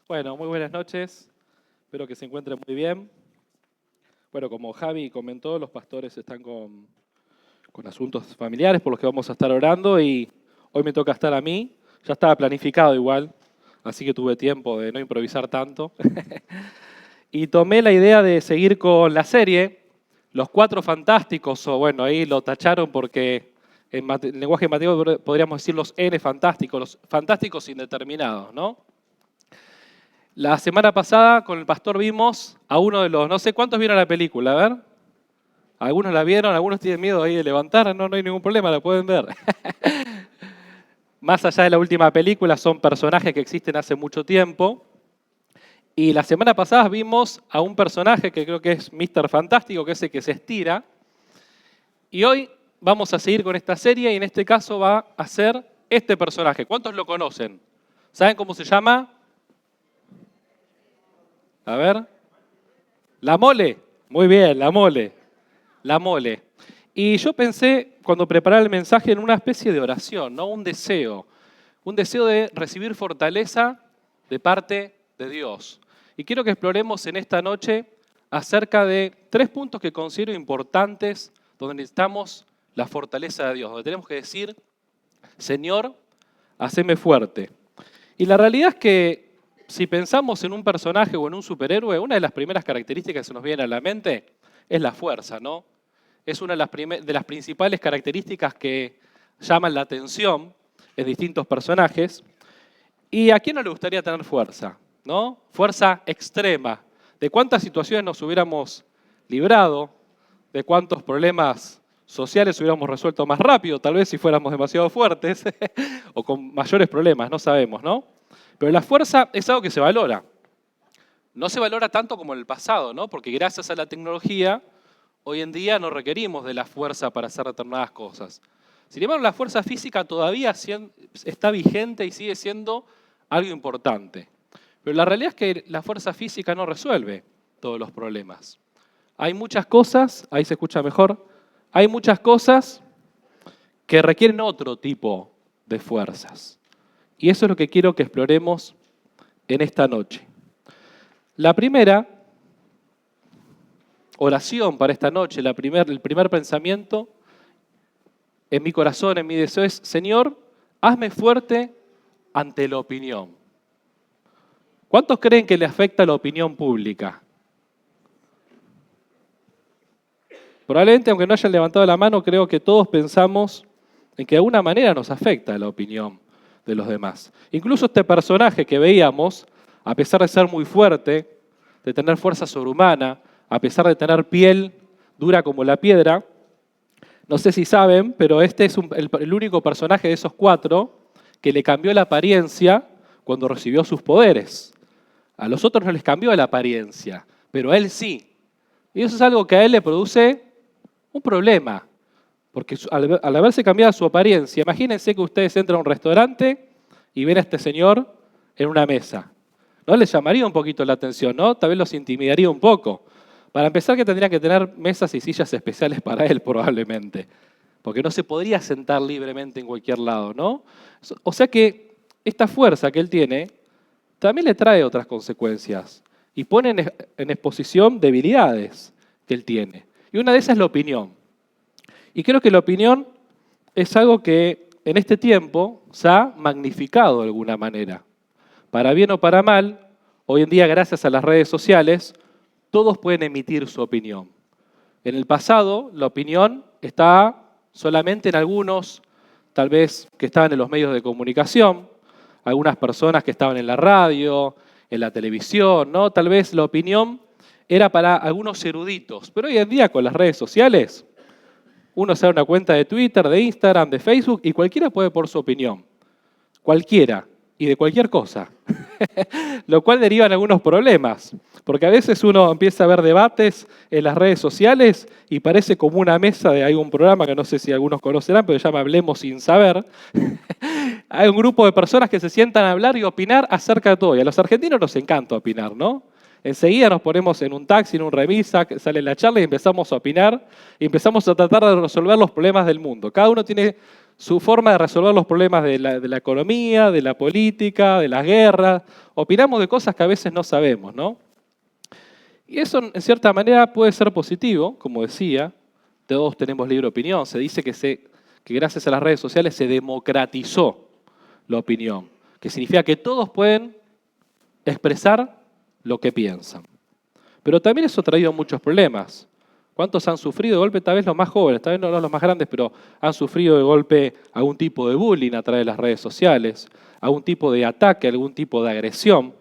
Bueno, muy buenas noches. Espero que se encuentren muy bien. Bueno, como Javi comentó, los pastores están con asuntos familiares por los que vamos a estar orando y hoy me toca estar a mí. Ya estaba planificado igual, así que tuve tiempo de no improvisar tanto. Y tomé la idea de seguir con la serie, Los Cuatro Fantásticos, o bueno, ahí lo tacharon porque en lenguaje matemático podríamos decir los N fantásticos, los fantásticos indeterminados, ¿no? La semana pasada con el pastor vimos a uno de los, no sé cuántos vieron la película, a ver. Algunos la vieron, algunos tienen miedo ahí de levantar, no hay ningún problema, la pueden ver. Más allá de la última película, son personajes que existen hace mucho tiempo. Y la semana pasada vimos a un personaje que creo que es Mr. Fantástico, que es el que se estira. Y hoy vamos a seguir con esta serie y en este caso va a ser este personaje. ¿Cuántos lo conocen? ¿Saben cómo se llama? A ver. La Mole. Muy bien, la Mole. La Mole. Y yo pensé, cuando preparaba el mensaje, en una especie de oración, ¿no? Un deseo de recibir fortaleza de parte de Dios. Y quiero que exploremos en esta noche acerca de 3 puntos que considero importantes donde necesitamos la fortaleza de Dios, donde tenemos que decir, Señor, haceme fuerte. Y la realidad es que si pensamos en un personaje o en un superhéroe, una de las primeras características que se nos viene a la mente es la fuerza, ¿no? Es una de las principales características que llaman la atención en distintos personajes. ¿Y a quién no le gustaría tener fuerza? ¿No? Fuerza extrema. ¿De cuántas situaciones nos hubiéramos librado? ¿De cuántos problemas sociales hubiéramos resuelto más rápido? Tal vez si fuéramos demasiado fuertes o con mayores problemas, no sabemos, ¿no? Pero la fuerza es algo que se valora. No se valora tanto como en el pasado, ¿no? Porque gracias a la tecnología, hoy en día no requerimos de la fuerza para hacer determinadas cosas. Sin embargo, la fuerza física todavía está vigente y sigue siendo algo importante. Pero la realidad es que la fuerza física no resuelve todos los problemas. Hay muchas cosas, ahí se escucha mejor, hay muchas cosas que requieren otro tipo de fuerzas. Y eso es lo que quiero que exploremos en esta noche. La primera oración para esta noche, el primer pensamiento en mi corazón, en mi deseo es, Señor, hazme fuerte ante la opinión. ¿Cuántos creen que le afecta la opinión pública? Probablemente, aunque no hayan levantado la mano, creo que todos pensamos en que de alguna manera nos afecta la opinión de los demás. Incluso este personaje que veíamos, a pesar de ser muy fuerte, de tener fuerza sobrehumana, a pesar de tener piel dura como la piedra, no sé si saben, pero este es el único personaje de esos 4 que le cambió la apariencia cuando recibió sus poderes. A los otros no les cambió la apariencia, pero a él sí. Y eso es algo que a él le produce un problema, porque al haberse cambiado su apariencia, imagínense que ustedes entran a un restaurante y ven a este señor en una mesa. ¿No? Les llamaría un poquito la atención, ¿no? Tal vez los intimidaría un poco. Para empezar, que tendrían que tener mesas y sillas especiales para él, probablemente, porque no se podría sentar libremente en cualquier lado, ¿no? O sea que esta fuerza que él tiene también le trae otras consecuencias y pone en exposición debilidades que él tiene. Y una de esas es la opinión. Y creo que la opinión es algo que en este tiempo se ha magnificado de alguna manera. Para bien o para mal, hoy en día, gracias a las redes sociales, todos pueden emitir su opinión. En el pasado, la opinión estaba solamente en algunos, tal vez que estaban en los medios de comunicación, algunas personas que estaban en la radio, en la televisión, ¿no? Tal vez la opinión era para algunos eruditos, pero hoy en día con las redes sociales, uno se da una cuenta de Twitter, de Instagram, de Facebook y cualquiera puede poner su opinión. Cualquiera. Y de cualquier cosa. Lo cual deriva en algunos problemas. Porque a veces uno empieza a ver debates en las redes sociales y parece como una mesa de algún programa que no sé si algunos conocerán, pero se llama Hablemos sin saber. Hay un grupo de personas que se sientan a hablar y opinar acerca de todo. Y a los argentinos nos encanta opinar, ¿no? Enseguida nos ponemos en un taxi, en un remis, sale la charla y empezamos a opinar y empezamos a tratar de resolver los problemas del mundo. Cada uno tiene su forma de resolver los problemas de la economía, de la política, de las guerras. Opinamos de cosas que a veces no sabemos, ¿no? Y eso, en cierta manera, puede ser positivo, como decía. Todos tenemos libre opinión. Se dice que gracias a las redes sociales se democratizó la opinión, que significa que todos pueden expresar lo que piensan. Pero también eso ha traído muchos problemas. ¿Cuántos han sufrido de golpe? Tal vez los más jóvenes, tal vez no los más grandes, pero han sufrido de golpe algún tipo de bullying a través de las redes sociales, algún tipo de ataque, algún tipo de agresión.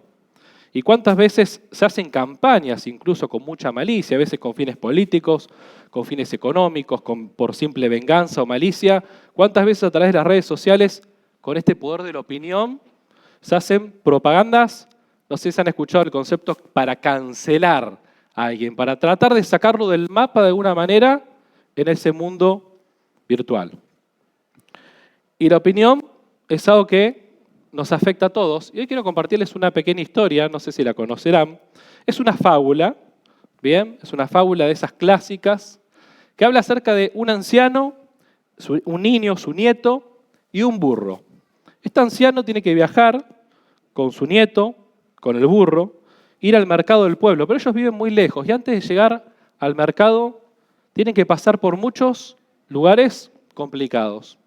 ¿Y cuántas veces se hacen campañas, incluso con mucha malicia, a veces con fines políticos, con fines económicos, por simple venganza o malicia? ¿Cuántas veces a través de las redes sociales, con este poder de la opinión, se hacen propagandas? No sé si han escuchado el concepto para cancelar a alguien, para tratar de sacarlo del mapa de alguna manera en ese mundo virtual. Y la opinión es algo que nos afecta a todos. Y hoy quiero compartirles una pequeña historia, no sé si la conocerán. Es una fábula, ¿bien? Es una fábula de esas clásicas, que habla acerca de un anciano, un niño, su nieto y un burro. Este anciano tiene que viajar con su nieto, con el burro, ir al mercado del pueblo, pero ellos viven muy lejos y antes de llegar al mercado tienen que pasar por muchos lugares complicados.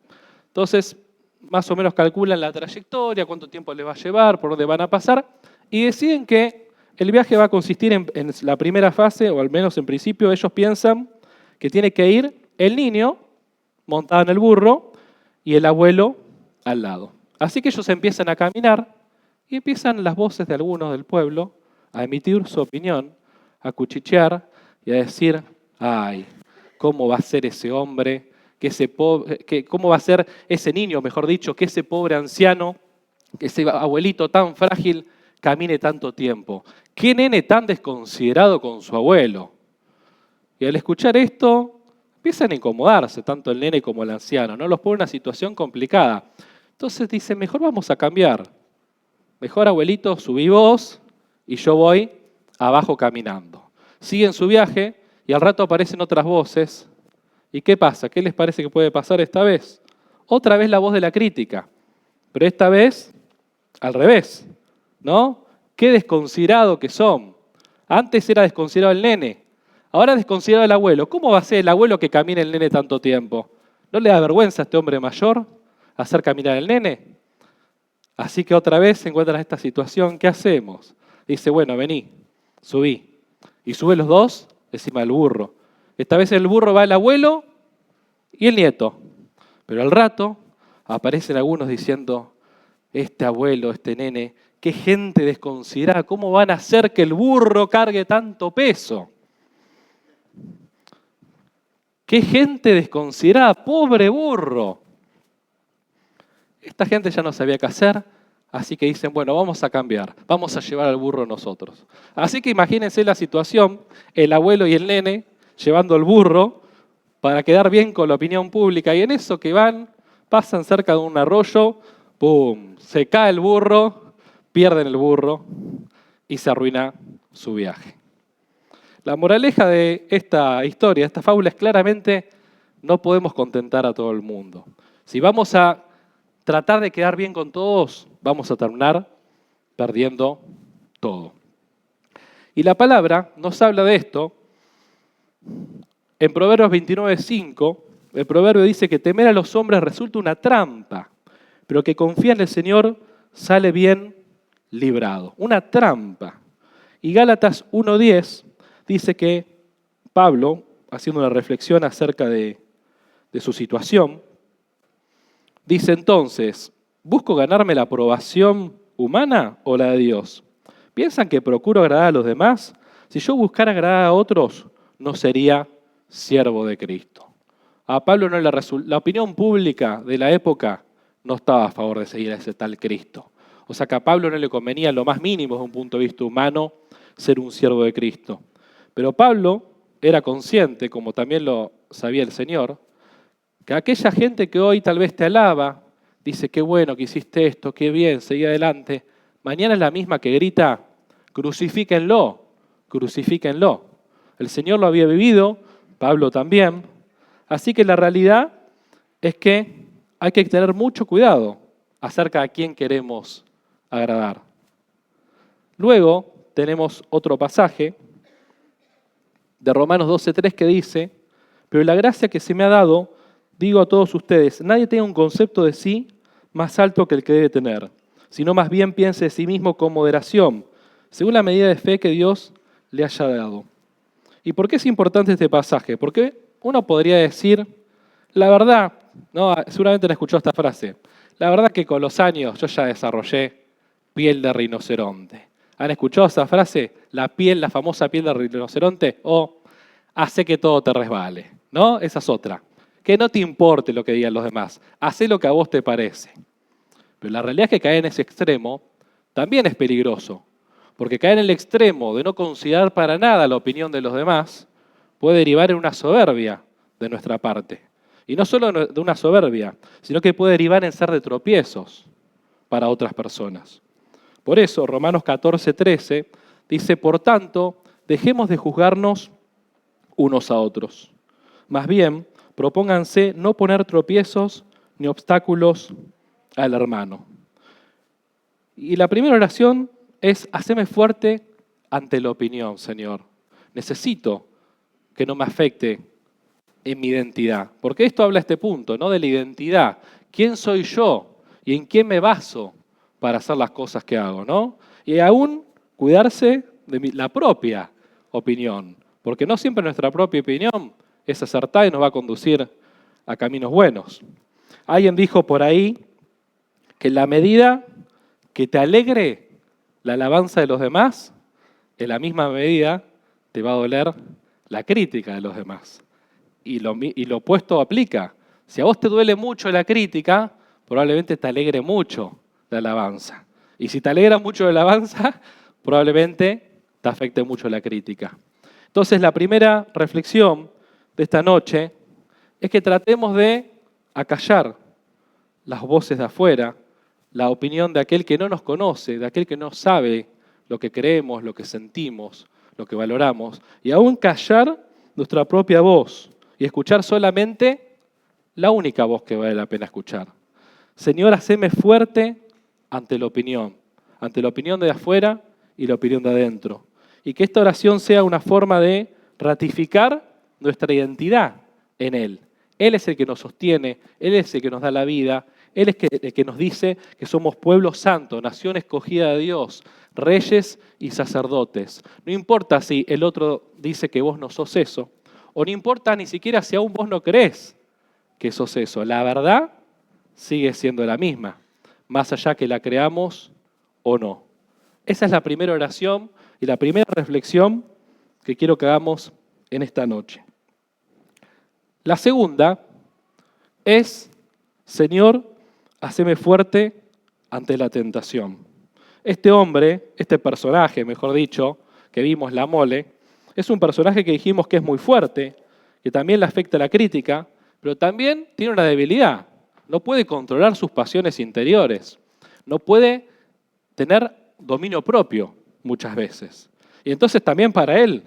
Entonces, más o menos calculan la trayectoria, cuánto tiempo les va a llevar, por dónde van a pasar, y deciden que el viaje va a consistir en la primera fase, o al menos en principio ellos piensan que tiene que ir el niño montado en el burro y el abuelo al lado. Así que ellos empiezan a caminar y empiezan las voces de algunos del pueblo a emitir su opinión, a cuchichear y a decir, ay, ¿cómo va a ser ese hombre? ¿Cómo va a ser ese niño, mejor dicho, que ese pobre anciano, que ese abuelito tan frágil camine tanto tiempo? ¿Qué nene tan desconsiderado con su abuelo? Y al escuchar esto, empiezan a incomodarse, tanto el nene como el anciano, ¿no? Los pone en una situación complicada. Entonces dicen, mejor vamos a cambiar. Mejor, abuelito, subí vos y yo voy abajo caminando. Siguen su viaje y al rato aparecen otras voces. ¿Y qué pasa? ¿Qué les parece que puede pasar esta vez? Otra vez la voz de la crítica, pero esta vez al revés, ¿no? Qué desconsiderado que son. Antes era desconsiderado el nene, ahora desconsiderado el abuelo. ¿Cómo va a ser el abuelo que camine el nene tanto tiempo? ¿No le da vergüenza a este hombre mayor hacer caminar el nene? Así que otra vez se encuentran en esta situación. ¿Qué hacemos? Dice, bueno, vení, subí. Y sube los dos encima del burro. Esta vez el burro va el abuelo y el nieto. Pero al rato aparecen algunos diciendo, este abuelo, este nene, qué gente desconsiderada, ¿cómo van a hacer que el burro cargue tanto peso? Qué gente desconsiderada, pobre burro. Esta gente ya no sabía qué hacer, así que dicen, bueno, vamos a cambiar, vamos a llevar al burro nosotros. Así que imagínense la situación, el abuelo y el nene llevando al burro para quedar bien con la opinión pública. Y en eso que pasan cerca de un arroyo, ¡pum!, se cae el burro, pierden el burro y se arruina su viaje. La moraleja de esta historia, esta fábula, es claramente no podemos contentar a todo el mundo. Si vamos a tratar de quedar bien con todos, vamos a terminar perdiendo todo. Y la palabra nos habla de esto. En Proverbios 29:5, el proverbio dice que temer a los hombres resulta una trampa, pero que confía en el Señor sale bien librado. Una trampa. Y Gálatas 1:10 dice que Pablo, haciendo una reflexión acerca de su situación, dice entonces, ¿busco ganarme la aprobación humana o la de Dios? ¿Piensan que procuro agradar a los demás? Si yo buscara agradar a otros, no sería siervo de Cristo. A Pablo no la opinión pública de la época no estaba a favor de seguir a ese tal Cristo. O sea que a Pablo no le convenía en lo más mínimo desde un punto de vista humano ser un siervo de Cristo. Pero Pablo era consciente, como también lo sabía el Señor, que aquella gente que hoy tal vez te alaba, dice qué bueno que hiciste esto, qué bien, seguí adelante, mañana es la misma que grita, crucifíquenlo, crucifíquenlo. El Señor lo había vivido, Pablo también. Así que la realidad es que hay que tener mucho cuidado acerca de quién queremos agradar. Luego tenemos otro pasaje de Romanos 12:3 que dice: pero la gracia que se me ha dado, digo a todos ustedes, nadie tenga un concepto de sí más alto que el que debe tener, sino más bien piense de sí mismo con moderación, según la medida de fe que Dios le haya dado. ¿Y por qué es importante este pasaje? Porque uno podría decir, la verdad, ¿no? Seguramente han escuchado esta frase, la verdad que con los años yo ya desarrollé piel de rinoceronte. ¿Han escuchado esa frase? La famosa piel de rinoceronte, o hace que todo te resbale, ¿no? Esa es otra. Que no te importe lo que digan los demás, hacé lo que a vos te parece. Pero la realidad es que caer en ese extremo también es peligroso, porque caer en el extremo de no considerar para nada la opinión de los demás puede derivar en una soberbia de nuestra parte. Y no solo de una soberbia, sino que puede derivar en ser de tropiezos para otras personas. Por eso, Romanos 14:13 dice, por tanto, dejemos de juzgarnos unos a otros. Más bien, propónganse no poner tropiezos ni obstáculos al hermano. Y la primera oración es, haceme fuerte ante la opinión, Señor. Necesito que no me afecte en mi identidad. Porque esto habla este punto, ¿no? De la identidad. ¿Quién soy yo? ¿Y en quién me baso para hacer las cosas que hago, ¿no? Y aún cuidarse de la propia opinión. Porque no siempre nuestra propia opinión es acertada y nos va a conducir a caminos buenos. Alguien dijo por ahí que en la medida que te alegre la alabanza de los demás, en la misma medida te va a doler la crítica de los demás. Y lo opuesto aplica. Si a vos te duele mucho la crítica, probablemente te alegre mucho la alabanza. Y si te alegra mucho la alabanza, probablemente te afecte mucho la crítica. Entonces, la primera reflexión de esta noche es que tratemos de acallar las voces de afuera, la opinión de aquel que no nos conoce, de aquel que no sabe lo que creemos, lo que sentimos, lo que valoramos, y aún callar nuestra propia voz y escuchar solamente la única voz que vale la pena escuchar. Señor, haceme fuerte ante la opinión de afuera y la opinión de adentro. Y que esta oración sea una forma de ratificar nuestra identidad en Él. Él es el que nos sostiene, Él es el que nos da la vida, Él es el que nos dice que somos pueblo santo, nación escogida de Dios, reyes y sacerdotes. No importa si el otro dice que vos no sos eso, o no importa ni siquiera si aún vos no creés que sos eso. La verdad sigue siendo la misma, más allá que la creamos o no. Esa es la primera oración y la primera reflexión que quiero que hagamos en esta noche. La segunda es, Señor, haceme fuerte ante la tentación. Este hombre, este personaje, mejor dicho, que vimos, la mole, es un personaje que dijimos que es muy fuerte, que también le afecta la crítica, pero también tiene una debilidad. No puede controlar sus pasiones interiores. No puede tener dominio propio muchas veces. Y entonces también para él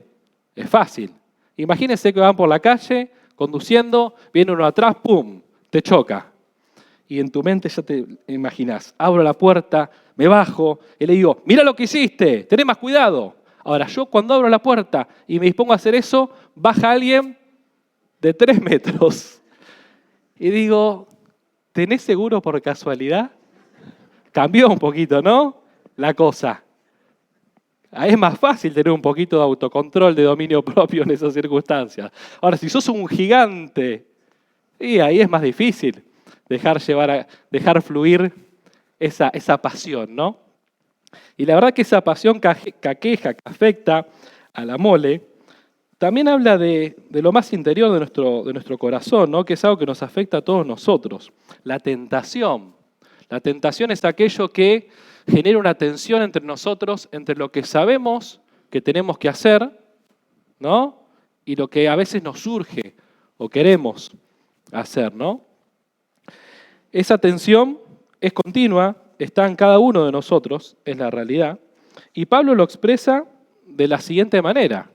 es fácil. Imagínense que van por la calle conduciendo, viene uno atrás, ¡pum!, te choca. Y en tu mente ya te imaginás, abro la puerta, me bajo y le digo, mira lo que hiciste, tené más cuidado. Ahora, yo cuando abro la puerta y me dispongo a hacer eso, baja alguien de 3 metros. Y digo, ¿tenés seguro por casualidad? Cambió un poquito, ¿no? La cosa. Es más fácil tener un poquito de autocontrol, de dominio propio en esas circunstancias. Ahora, si sos un gigante, y ahí es más difícil dejar fluir esa pasión, ¿no? Y la verdad que esa pasión que aqueja, que afecta a la mole, también habla de lo más interior de nuestro corazón, ¿no? Que es algo que nos afecta a todos nosotros. La tentación. La tentación es aquello que genera una tensión entre nosotros, entre lo que sabemos que tenemos que hacer, ¿no? Y lo que a veces nos surge o queremos hacer, ¿no? Esa tensión es continua, está en cada uno de nosotros, es la realidad. Y Pablo lo expresa de la siguiente manera.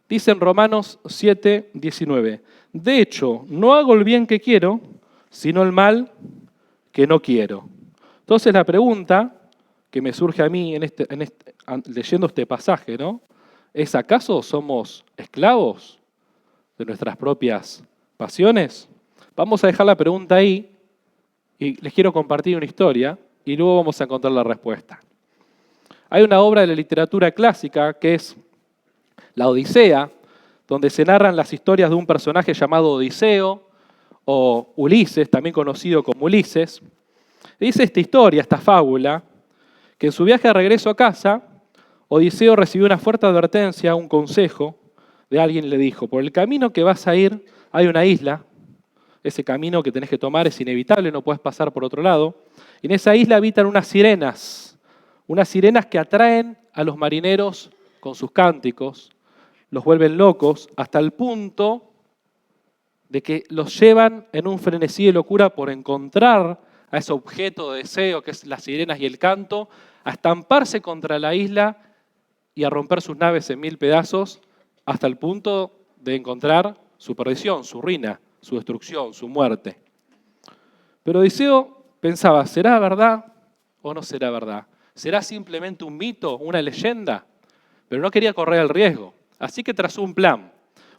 Dice en Romanos 7:19, de hecho, no hago el bien que quiero, sino el mal que no quiero. Entonces la pregunta que me surge a mí leyendo este pasaje, ¿no? ¿Es acaso somos esclavos de nuestras propias pasiones? Vamos a dejar la pregunta ahí y les quiero compartir una historia y luego vamos a encontrar la respuesta. Hay una obra de la literatura clásica que es La Odisea, donde se narran las historias de un personaje llamado Odiseo o Ulises, también conocido como Ulises. Dice esta historia, esta fábula, que en su viaje de regreso a casa, Odiseo recibió una fuerte advertencia, un consejo de alguien y le dijo, por el camino que vas a ir hay una isla, ese camino que tenés que tomar es inevitable, no puedes pasar por otro lado, y en esa isla habitan unas sirenas que atraen a los marineros con sus cánticos, los vuelven locos hasta el punto de que los llevan en un frenesí de locura por encontrar a ese objeto de deseo que es las sirenas y el canto, a estamparse contra la isla y a romper sus naves en 1000 pedazos hasta el punto de encontrar su perdición, su ruina, su destrucción, su muerte. Pero Odiseo pensaba, ¿será verdad o no será verdad? ¿Será simplemente un mito, una leyenda? Pero no quería correr el riesgo, así que trazó un plan.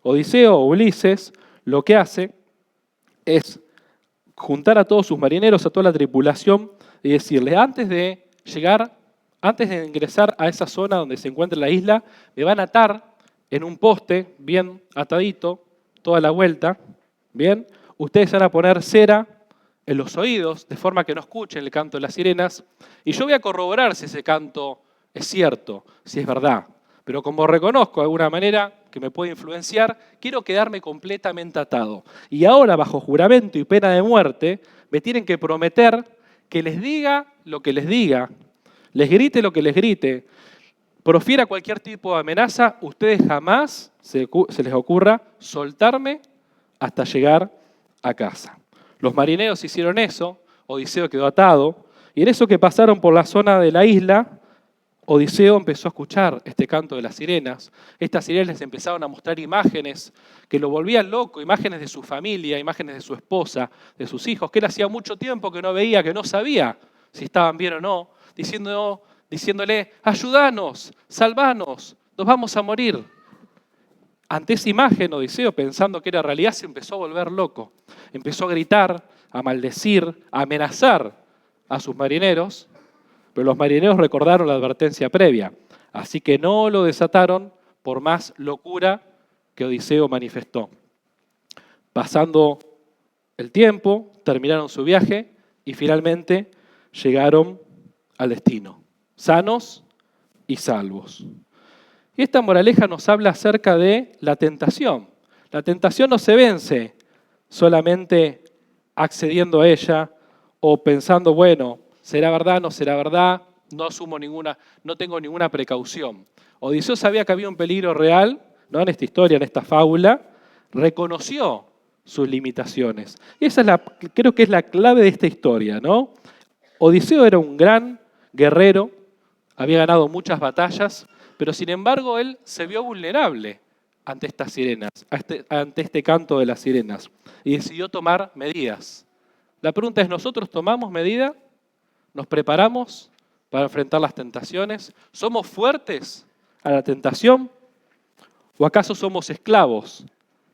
Odiseo o Ulises lo que hace es juntar a todos sus marineros, a toda la tripulación y decirles, antes de ingresar a esa zona donde se encuentra la isla, me van a atar en un poste bien atadito, toda la vuelta, bien. Ustedes van a poner cera en los oídos, de forma que no escuchen el canto de las sirenas, y yo voy a corroborar si ese canto es cierto, si es verdad. Pero como reconozco de alguna manera que me puede influenciar, quiero quedarme completamente atado. Y ahora, bajo juramento y pena de muerte, me tienen que prometer que les diga lo que les diga, les grite lo que les grite, profiera cualquier tipo de amenaza, ustedes jamás se les ocurra soltarme hasta llegar a casa. Los marineros hicieron eso, Odiseo quedó atado, y en eso que pasaron por la zona de la isla, Odiseo empezó a escuchar este canto de las sirenas. Estas sirenas les empezaron a mostrar imágenes que lo volvían loco, imágenes de su familia, imágenes de su esposa, de sus hijos, que él hacía mucho tiempo que no veía, que no sabía si estaban bien o no, diciéndole, ayúdanos, salvanos, nos vamos a morir. Ante esa imagen, Odiseo, pensando que era realidad, se empezó a volver loco. Empezó a gritar, a maldecir, a amenazar a sus marineros, pero los marineros recordaron la advertencia previa, así que no lo desataron por más locura que Odiseo manifestó. Pasando el tiempo, terminaron su viaje y finalmente llegaron al destino, sanos y salvos. Y esta moraleja nos habla acerca de la tentación. La tentación no se vence solamente accediendo a ella o pensando, bueno, ¿será verdad? ¿No será verdad? No tengo ninguna precaución. Odiseo sabía que había un peligro real, ¿no? En esta historia, en esta fábula, reconoció sus limitaciones. Y esa creo que es la clave de esta historia, ¿no? Odiseo era un gran guerrero, había ganado muchas batallas, pero sin embargo él se vio vulnerable ante estas sirenas, ante este canto de las sirenas, y decidió tomar medidas. La pregunta es, ¿nosotros tomamos medidas? ¿Nos preparamos para enfrentar las tentaciones? ¿Somos fuertes a la tentación? ¿O acaso somos esclavos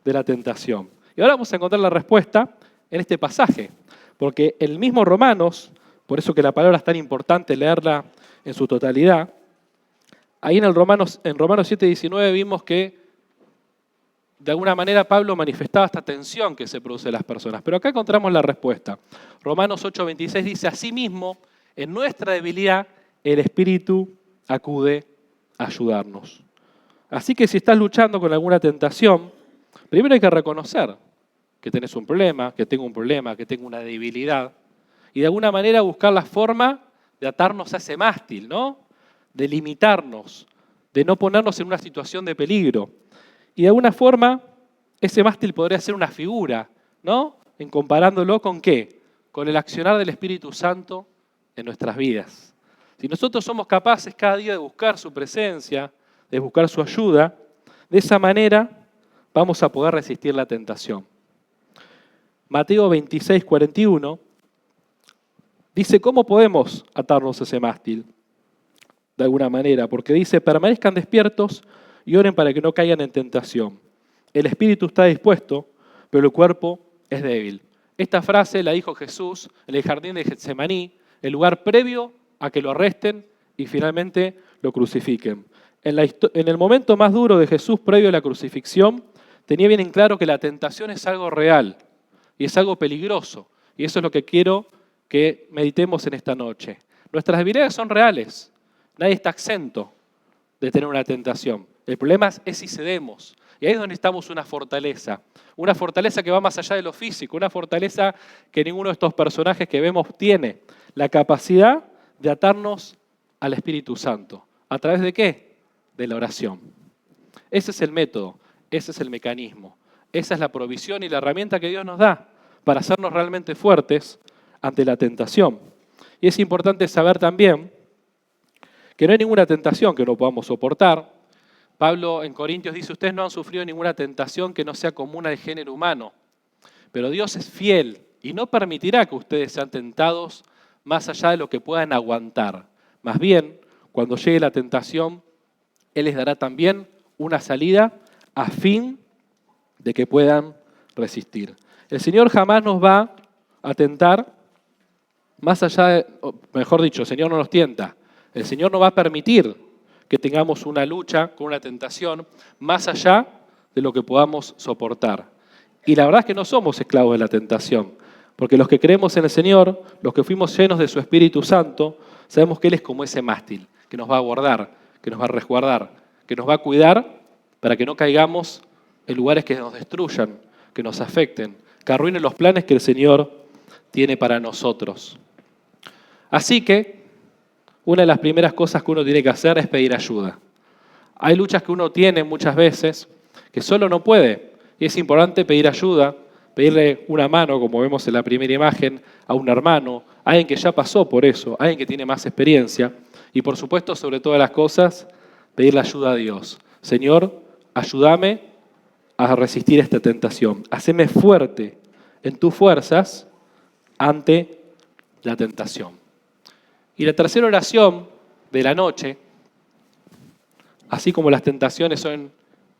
de la tentación? Y ahora vamos a encontrar la respuesta en este pasaje, porque el mismo Romanos, por eso que la palabra es tan importante leerla en su totalidad, ahí en Romanos 7:19 vimos que de alguna manera Pablo manifestaba esta tensión que se produce en las personas. Pero acá encontramos la respuesta. Romanos 8:26 dice, asimismo, en nuestra debilidad el Espíritu acude a ayudarnos. Así que si estás luchando con alguna tentación, primero hay que reconocer que tenés un problema, que tengo un problema, que tengo una debilidad, y de alguna manera buscar la forma de atarnos a ese mástil, ¿no? De limitarnos, de no ponernos en una situación de peligro. Y de alguna forma, ese mástil podría ser una figura, ¿no? En comparándolo con ¿qué? Con el accionar del Espíritu Santo en nuestras vidas. Si nosotros somos capaces cada día de buscar su presencia, de buscar su ayuda. De esa manera vamos a poder resistir la tentación. Mateo 26, 41 dice, ¿cómo podemos atarnos a ese mástil? De alguna manera, porque dice, permanezcan despiertos y oren para que no caigan en tentación. El espíritu está dispuesto, pero el cuerpo es débil. Esta frase la dijo Jesús en el jardín de Getsemaní, el lugar previo a que lo arresten y finalmente lo crucifiquen. En el momento más duro de Jesús, previo a la crucifixión, tenía bien en claro que la tentación es algo real y es algo peligroso. Y eso es lo que quiero que meditemos en esta noche. Nuestras debilidades son reales. Nadie está exento de tener una tentación. El problema es si cedemos. Y ahí es donde necesitamos una fortaleza que va más allá de lo físico, una fortaleza que ninguno de estos personajes que vemos tiene, la capacidad de atarnos al Espíritu Santo. ¿A través de qué? De la oración. Ese es el método, ese es el mecanismo, esa es la provisión y la herramienta que Dios nos da para hacernos realmente fuertes ante la tentación. Y es importante saber también que no hay ninguna tentación que no podamos soportar. Pablo en Corintios dice, ustedes no han sufrido ninguna tentación que no sea común al género humano, pero Dios es fiel y no permitirá que ustedes sean tentados más allá de lo que puedan aguantar. Más bien, cuando llegue la tentación, Él les dará también una salida a fin de que puedan resistir. El Señor jamás nos va a tentar más allá de, mejor dicho, el Señor no nos tienta. El Señor no va a permitir que tengamos una lucha con una tentación más allá de lo que podamos soportar. Y la verdad es que no somos esclavos de la tentación, porque los que creemos en el Señor, los que fuimos llenos de su Espíritu Santo, sabemos que Él es como ese mástil, que nos va a guardar, que nos va a resguardar, que nos va a cuidar para que no caigamos en lugares que nos destruyan, que nos afecten, que arruinen los planes que el Señor tiene para nosotros. Así que una de las primeras cosas que uno tiene que hacer es pedir ayuda. Hay luchas que uno tiene muchas veces que solo no puede, y es importante pedir ayuda, pedirle una mano, como vemos en la primera imagen, a un hermano, a alguien que ya pasó por eso, a alguien que tiene más experiencia, y por supuesto, sobre todas las cosas, pedirle ayuda a Dios. Señor, ayúdame a resistir esta tentación, haceme fuerte en tus fuerzas ante la tentación. Y la tercera oración de la noche, así como las tentaciones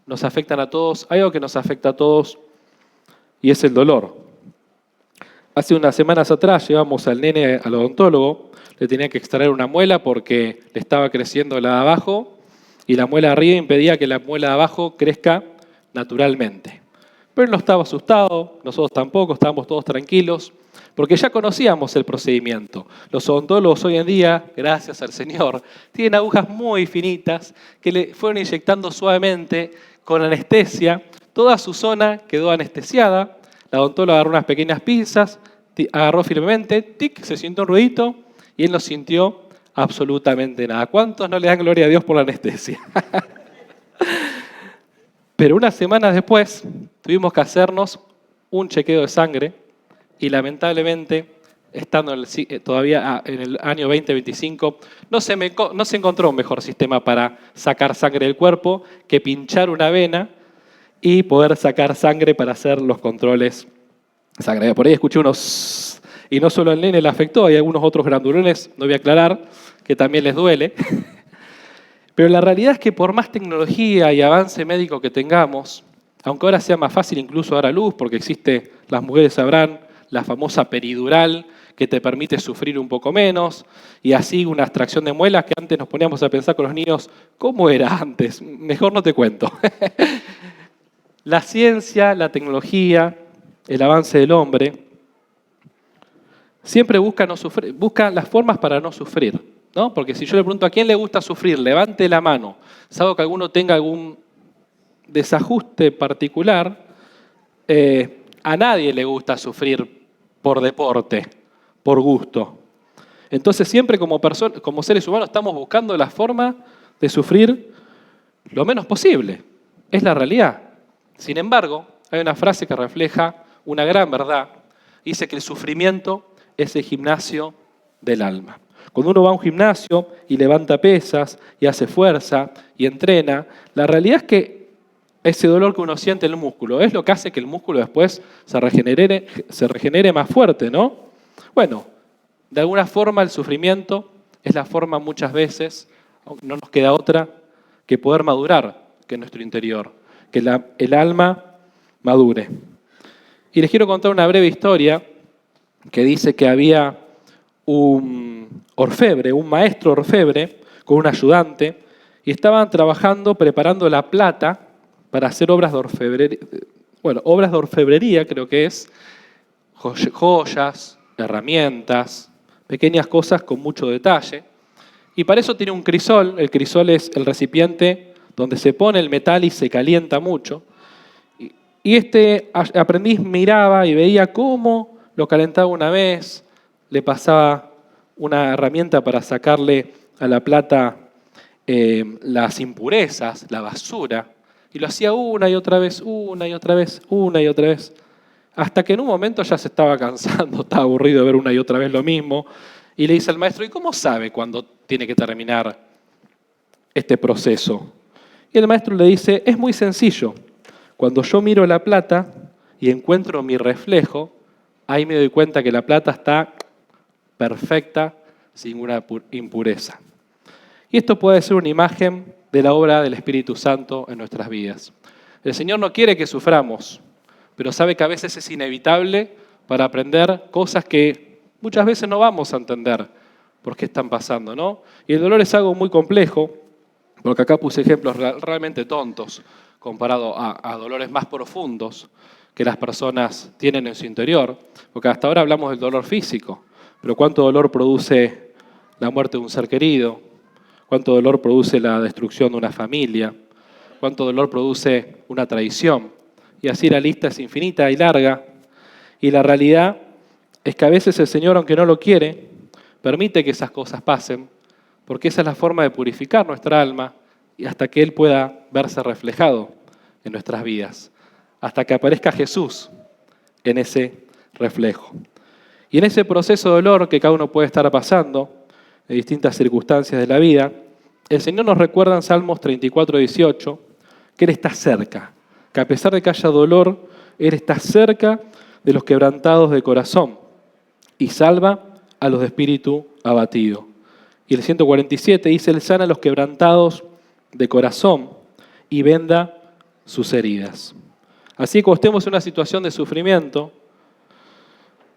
nos afectan a todos, hay algo que nos afecta a todos y es el dolor. Hace unas semanas atrás llevamos al nene al odontólogo, le tenía que extraer una muela porque le estaba creciendo la de abajo y la muela de arriba impedía que la muela de abajo crezca naturalmente. Pero él no estaba asustado, nosotros tampoco, estábamos todos tranquilos, porque ya conocíamos el procedimiento. Los odontólogos hoy en día, gracias al Señor, tienen agujas muy finitas que le fueron inyectando suavemente con anestesia. Toda su zona quedó anestesiada. La odontóloga agarró unas pequeñas pinzas, agarró firmemente, tic, se sintió un ruidito y él no sintió absolutamente nada. ¿Cuántos no le dan gloria a Dios por la anestesia? Pero unas semanas después tuvimos que hacernos un chequeo de sangre y lamentablemente, estando todavía en el año 2025, no se encontró un mejor sistema para sacar sangre del cuerpo que pinchar una vena y poder sacar sangre para hacer los controles de sangre. Por ahí escuché unos, y no solo al nene le afectó, hay algunos otros grandulones, no voy a aclarar, que también les duele. Pero la realidad es que por más tecnología y avance médico que tengamos, aunque ahora sea más fácil incluso dar a luz, porque existe, las mujeres sabrán, la famosa peridural, que te permite sufrir un poco menos, y así una extracción de muelas que antes nos poníamos a pensar con los niños, ¿cómo era antes? Mejor no te cuento. La ciencia, la tecnología, el avance del hombre, siempre busca las formas para no sufrir, ¿no? Porque si yo le pregunto a quién le gusta sufrir, levante la mano, salvo que alguno tenga algún desajuste particular, a nadie le gusta sufrir por deporte, por gusto. Entonces siempre como seres humanos estamos buscando la forma de sufrir lo menos posible. Es la realidad. Sin embargo, hay una frase que refleja una gran verdad. Dice que el sufrimiento es el gimnasio del alma. Cuando uno va a un gimnasio y levanta pesas y hace fuerza y entrena, la realidad es que ese dolor que uno siente en el músculo es lo que hace que el músculo después se regenere más fuerte, ¿no? Bueno, de alguna forma el sufrimiento es la forma muchas veces, no nos queda otra, que poder madurar, que nuestro interior, que el alma madure. Y les quiero contar una breve historia que dice que había un orfebre, un maestro orfebre con un ayudante, y estaban trabajando, preparando la plata para hacer obras de orfebrería, obras de orfebrería creo que es, joyas, herramientas, pequeñas cosas con mucho detalle. Y para eso tiene un crisol. El crisol es el recipiente donde se pone el metal y se calienta mucho. Y este aprendiz miraba y veía cómo lo calentaba una vez, le pasaba una herramienta para sacarle a la plata las impurezas, la basura, y lo hacía una y otra vez, una y otra vez, una y otra vez, hasta que en un momento ya se estaba cansando, estaba aburrido de ver una y otra vez lo mismo, y le dice al maestro, ¿y cómo sabe cuándo tiene que terminar este proceso? Y el maestro le dice, es muy sencillo. Cuando yo miro la plata y encuentro mi reflejo, ahí me doy cuenta que la plata está perfecta, sin una impureza. Y esto puede ser una imagen de la obra del Espíritu Santo en nuestras vidas. El Señor no quiere que suframos, pero sabe que a veces es inevitable para aprender cosas que muchas veces no vamos a entender por qué están pasando, ¿no? Y el dolor es algo muy complejo, porque acá puse ejemplos realmente tontos comparado a dolores más profundos que las personas tienen en su interior, porque hasta ahora hablamos del dolor físico, pero ¿cuánto dolor produce la muerte de un ser querido? ¿Cuánto dolor produce la destrucción de una familia? ¿Cuánto dolor produce una traición? Y así la lista es infinita y larga. Y la realidad es que a veces el Señor, aunque no lo quiere, permite que esas cosas pasen, porque esa es la forma de purificar nuestra alma y hasta que Él pueda verse reflejado en nuestras vidas, hasta que aparezca Jesús en ese reflejo. Y en ese proceso de dolor que cada uno puede estar pasando, en distintas circunstancias de la vida, el Señor nos recuerda en Salmos 34, 18, que Él está cerca, que a pesar de que haya dolor, Él está cerca de los quebrantados de corazón y salva a los de espíritu abatido. Y el 147 dice, Él sana a los quebrantados de corazón y venda sus heridas. Así que cuando estemos en una situación de sufrimiento,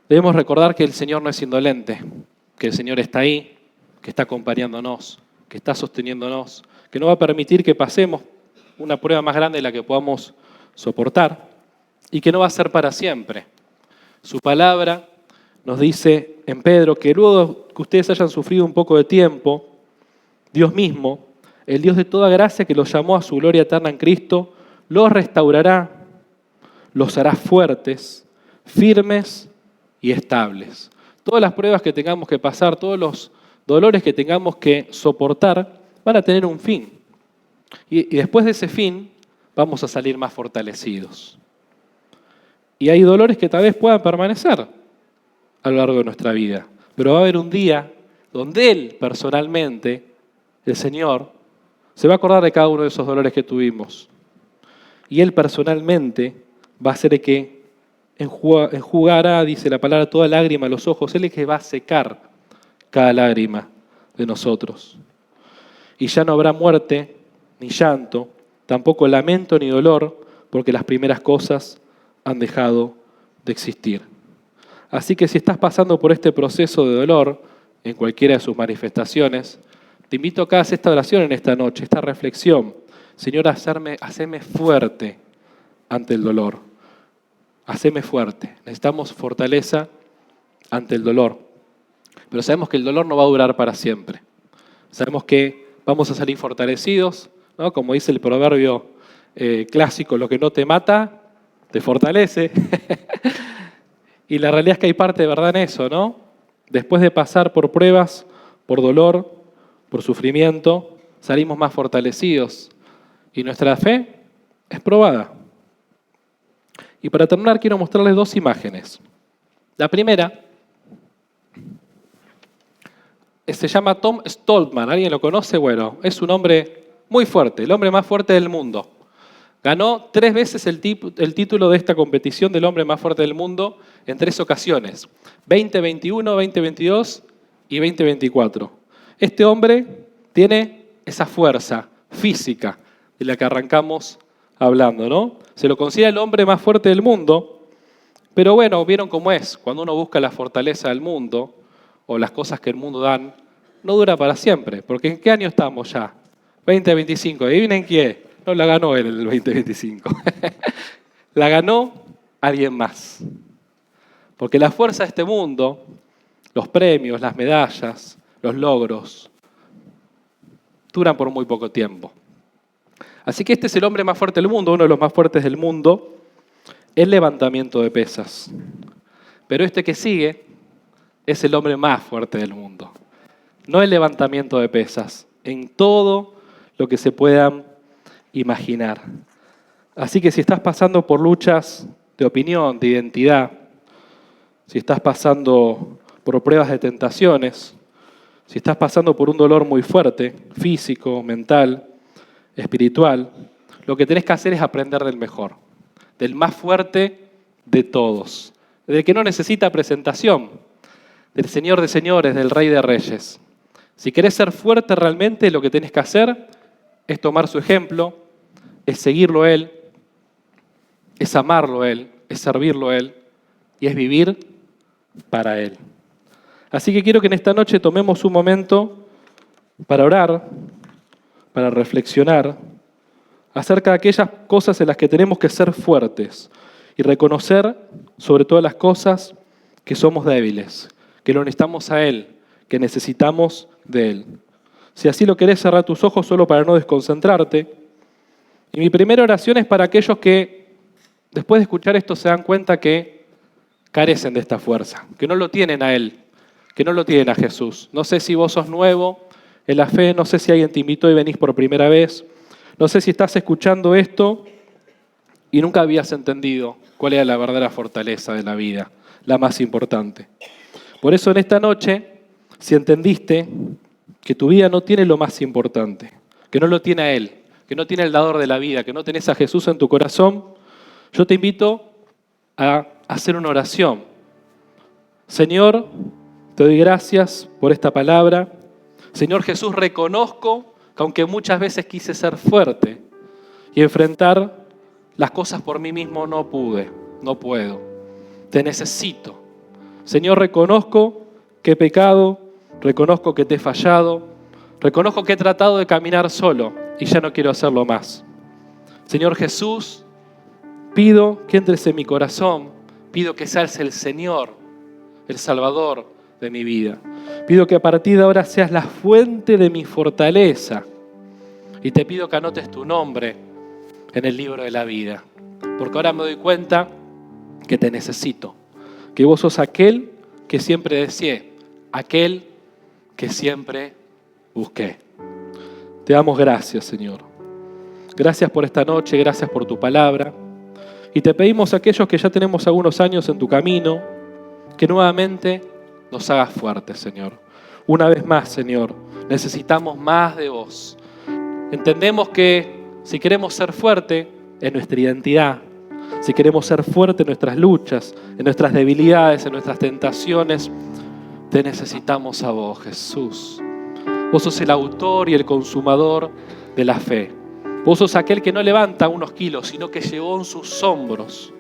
debemos recordar que el Señor no es indolente, que el Señor está ahí, que está acompañándonos, que está sosteniéndonos, que no va a permitir que pasemos una prueba más grande de la que podamos soportar y que no va a ser para siempre. Su palabra nos dice en Pedro que luego que ustedes hayan sufrido un poco de tiempo, Dios mismo, el Dios de toda gracia que los llamó a su gloria eterna en Cristo, los restaurará, los hará fuertes, firmes y estables. Todas las pruebas que tengamos que pasar, todos los dolores que tengamos que soportar, van a tener un fin. Y después de ese fin, vamos a salir más fortalecidos. Y hay dolores que tal vez puedan permanecer a lo largo de nuestra vida. Pero va a haber un día donde Él, personalmente, el Señor, se va a acordar de cada uno de esos dolores que tuvimos. Y Él personalmente va a ser el que enjugará, dice la palabra, toda lágrima a los ojos. Él es el que va a secar cada lágrima de nosotros. Y ya no habrá muerte, ni llanto, tampoco lamento ni dolor, porque las primeras cosas han dejado de existir. Así que si estás pasando por este proceso de dolor, en cualquiera de sus manifestaciones, te invito a que hagas esta oración en esta noche, esta reflexión. Señor, haceme fuerte ante el dolor. Haceme fuerte. Necesitamos fortaleza ante el dolor. Pero sabemos que el dolor no va a durar para siempre. Sabemos que vamos a salir fortalecidos, ¿no? Como dice el proverbio clásico, lo que no te mata, te fortalece. Y la realidad es que hay parte de verdad en eso, ¿no? Después de pasar por pruebas, por dolor, por sufrimiento, salimos más fortalecidos. Y nuestra fe es probada. Y para terminar quiero mostrarles dos imágenes. La primera se llama Tom Stoltman. ¿Alguien lo conoce? Bueno, es un hombre muy fuerte, el hombre más fuerte del mundo. Ganó 3 veces el título de esta competición del hombre más fuerte del mundo en 3 ocasiones. 2021, 2022 y 2024. Este hombre tiene esa fuerza física de la que arrancamos hablando, ¿no? Se lo considera el hombre más fuerte del mundo, pero bueno, vieron cómo es. Cuando uno busca la fortaleza del mundo o las cosas que el mundo dan, no dura para siempre. Porque ¿en qué año estamos ya? 2025. ¿Adivinen quién? No la ganó él en el 2025. La ganó alguien más. Porque la fuerza de este mundo, los premios, las medallas, los logros, duran por muy poco tiempo. Así que este es el hombre más fuerte del mundo, uno de los más fuertes del mundo, el levantamiento de pesas. Pero este que sigue es el hombre más fuerte del mundo. No el levantamiento de pesas, en todo lo que se puedan imaginar. Así que si estás pasando por luchas de opinión, de identidad, si estás pasando por pruebas de tentaciones, si estás pasando por un dolor muy fuerte, físico, mental, espiritual, lo que tenés que hacer es aprender del mejor, del más fuerte de todos, del que no necesita presentación, del Señor de señores, del Rey de reyes. Si querés ser fuerte realmente, lo que tenés que hacer es tomar su ejemplo, es seguirlo a Él, es amarlo a Él, es servirlo a Él y es vivir para Él. Así que quiero que en esta noche tomemos un momento para orar, para reflexionar acerca de aquellas cosas en las que tenemos que ser fuertes y reconocer sobre todas las cosas que somos débiles, que lo necesitamos a Él, que necesitamos de Él. Si así lo querés, cerrar tus ojos solo para no desconcentrarte. Y mi primera oración es para aquellos que después de escuchar esto se dan cuenta que carecen de esta fuerza, que no lo tienen a Él, que no lo tienen a Jesús. No sé si vos sos nuevo en la fe, no sé si alguien te invitó y venís por primera vez, no sé si estás escuchando esto y nunca habías entendido cuál era la verdadera fortaleza de la vida, la más importante. Por eso en esta noche, si entendiste que tu vida no tiene lo más importante, que no lo tiene a Él, que no tiene el dador de la vida, que no tenés a Jesús en tu corazón, yo te invito a hacer una oración. Señor, te doy gracias por esta palabra. Señor Jesús, reconozco que aunque muchas veces quise ser fuerte y enfrentar las cosas por mí mismo, no pude, no puedo. Te necesito. Señor, reconozco que he pecado, reconozco que te he fallado, reconozco que he tratado de caminar solo y ya no quiero hacerlo más. Señor Jesús, pido que entres en mi corazón, pido que seas el Señor, el Salvador de mi vida. Pido que a partir de ahora seas la fuente de mi fortaleza y te pido que anotes tu nombre en el libro de la vida, porque ahora me doy cuenta que te necesito, que vos sos aquel que siempre deseé, aquel que siempre busqué. Te damos gracias, Señor. Gracias por esta noche, gracias por tu palabra. Y te pedimos a aquellos que ya tenemos algunos años en tu camino, que nuevamente nos hagas fuertes, Señor. Una vez más, Señor, necesitamos más de vos. Entendemos que si queremos ser fuertes en nuestra identidad, si queremos ser fuertes en nuestras luchas, en nuestras debilidades, en nuestras tentaciones, te necesitamos a vos, Jesús. Vos sos el autor y el consumador de la fe. Vos sos aquel que no levanta unos kilos, sino que llevó en sus hombros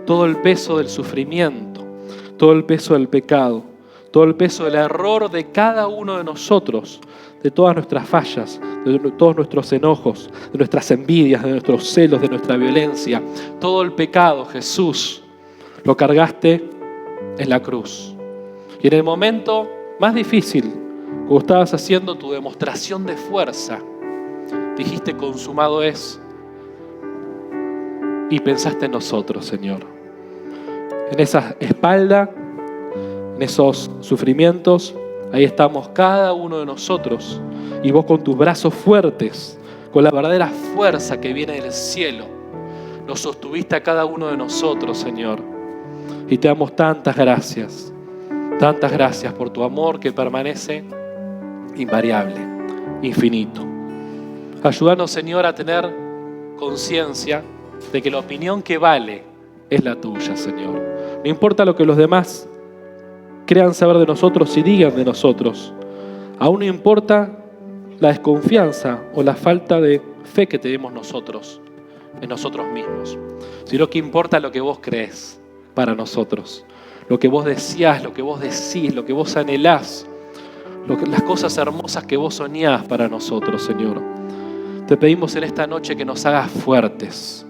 todo el peso del sufrimiento, todo el peso del pecado, todo el peso del error de cada uno de nosotros, de todas nuestras fallas, de todos nuestros enojos, de nuestras envidias, de nuestros celos, de nuestra violencia. Todo el pecado, Jesús, lo cargaste en la cruz. Y en el momento más difícil, cuando estabas haciendo tu demostración de fuerza, dijiste, consumado es, y pensaste en nosotros, Señor. En esa espalda, en esos sufrimientos, ahí estamos cada uno de nosotros, y vos con tus brazos fuertes, con la verdadera fuerza que viene del cielo, nos sostuviste a cada uno de nosotros, Señor. Y te damos tantas gracias por tu amor que permanece invariable, infinito. Ayúdanos, Señor, a tener conciencia de que la opinión que vale es la tuya, Señor. No importa lo que los demás crean saber de nosotros y digan de nosotros. Aún no importa la desconfianza o la falta de fe que tenemos nosotros en nosotros mismos, sino que importa lo que vos crees para nosotros, lo que vos deseás, lo que vos decís, lo que vos anhelás, las cosas hermosas que vos soñás para nosotros, Señor. Te pedimos en esta noche que nos hagas fuertes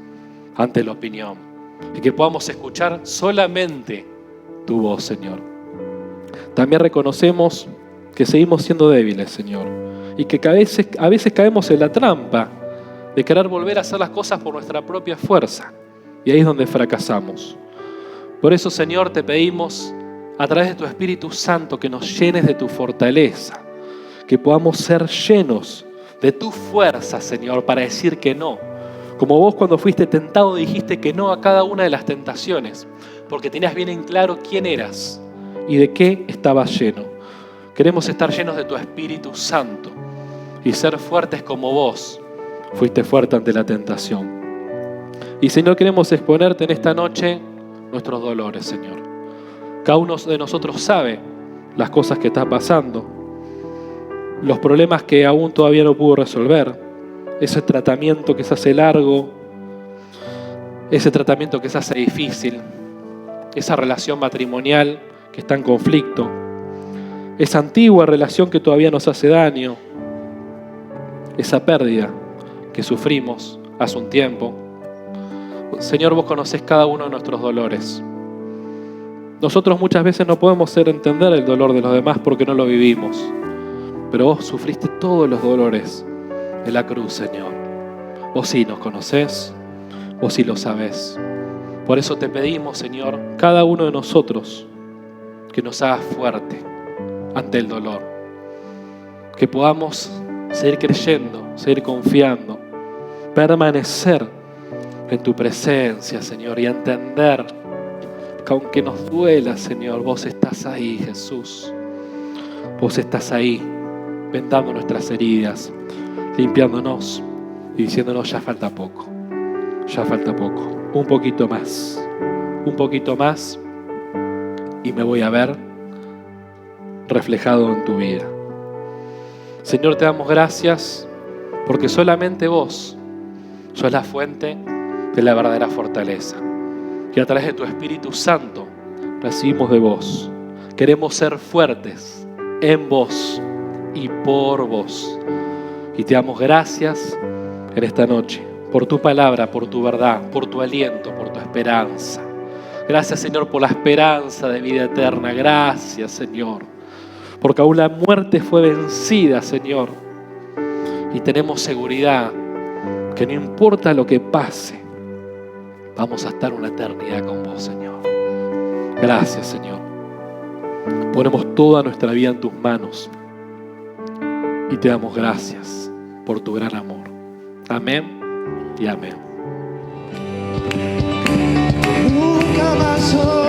ante la opinión y que podamos escuchar solamente tu voz, Señor. También reconocemos que seguimos siendo débiles, Señor, y que a veces caemos en la trampa de querer volver a hacer las cosas por nuestra propia fuerza, y ahí es donde fracasamos. Por eso, Señor, te pedimos a través de tu Espíritu Santo que nos llenes de tu fortaleza, que podamos ser llenos de tu fuerza, Señor, para decir que no. Como vos cuando fuiste tentado dijiste que no a cada una de las tentaciones, porque tenías bien en claro quién eras y de qué estabas lleno. Queremos estar llenos de tu Espíritu Santo y ser fuertes como vos fuiste fuerte ante la tentación. Y Señor, queremos exponerte en esta noche nuestros dolores, Señor. Cada uno de nosotros sabe las cosas que está pasando, los problemas que aún todavía no pudo resolver, ese tratamiento que se hace largo, ese tratamiento que se hace difícil, esa relación matrimonial que está en conflicto, esa antigua relación que todavía nos hace daño, esa pérdida que sufrimos hace un tiempo. Señor, vos conocés cada uno de nuestros dolores. Nosotros muchas veces no podemos entender el dolor de los demás porque no lo vivimos. Pero vos sufriste todos los dolores de la cruz, Señor. Vos sí nos conocés, vos sí lo sabés. Por eso te pedimos, Señor, cada uno de nosotros, que nos hagas fuerte ante el dolor. Que podamos seguir creyendo, seguir confiando, permanecer en tu presencia, Señor, y entender que aunque nos duela, Señor, vos estás ahí, Jesús. Vos estás ahí, vendando nuestras heridas, limpiándonos y diciéndonos: ya falta poco, un poquito más y me voy a ver reflejado en tu vida. Señor, te damos gracias porque solamente vos sos la fuente de la verdadera fortaleza, que a través de tu Espíritu Santo recibimos de vos. Queremos ser fuertes en vos y por vos. Y te damos gracias en esta noche por tu palabra, por tu verdad, por tu aliento, por tu esperanza. Gracias, Señor, por la esperanza de vida eterna. Gracias, Señor, porque aún la muerte fue vencida, Señor. Y tenemos seguridad que no importa lo que pase, vamos a estar una eternidad con vos, Señor. Gracias, Señor. Ponemos toda nuestra vida en tus manos y te damos gracias por tu gran amor. Amén y amén. Nunca más